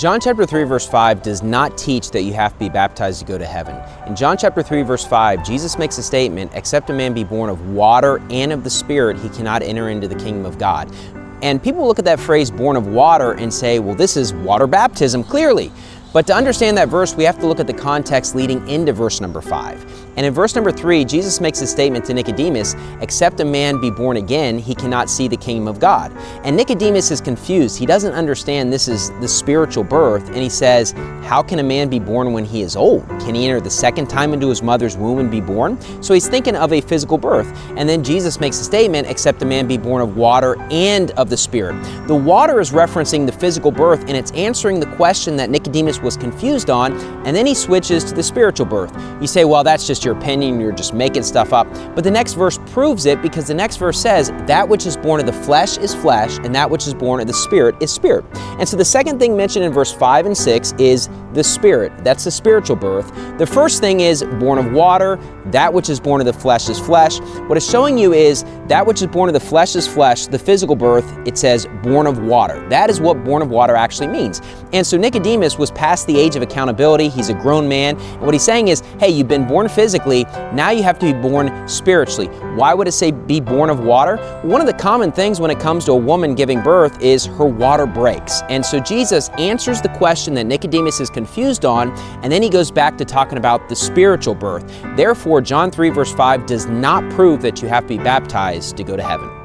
John chapter 3 verse 5 does not teach that you have to be baptized to go to heaven. In John chapter 3 verse 5, Jesus makes a statement, except a man be born of water and of the Spirit, he cannot enter into the kingdom of God. And people look at that phrase, born of water, and say, well, this is water baptism, clearly. But to understand that verse, we have to look at the context leading into verse number 5. And in verse number 3, Jesus makes a statement to Nicodemus, except a man be born again, he cannot see the kingdom of God. And Nicodemus is confused. He doesn't understand this is the spiritual birth. And he says, how can a man be born when he is old? Can he enter the second time into his mother's womb and be born? So he's thinking of a physical birth. And then Jesus makes a statement, except a man be born of water and of the Spirit. The water is referencing the physical birth, and it's answering the question that Nicodemus was confused on, and then he switches to the spiritual birth. You say, well, that's just your opinion, you're just making stuff up. But the next verse proves it, because the next verse says, that which is born of the flesh is flesh, and that which is born of the Spirit is spirit. And so the second thing mentioned in verse 5 and 6 is the Spirit. That's the spiritual birth. The first thing is born of water. That which is born of the flesh is flesh. What it's showing you is that which is born of the flesh is flesh. The physical birth, it says born of water. That is what born of water actually means. And so Nicodemus was past the age of accountability. He's a grown man. And what he's saying is, hey, you've been born physically. Now you have to be born spiritually. Why would it say be born of water? One of the common things when it comes to a woman giving birth is her water breaks. And so Jesus answers the question that Nicodemus is confused on, and then he goes back to talking about the spiritual birth. Therefore, John 3 verse 5 does not prove that you have to be baptized to go to heaven.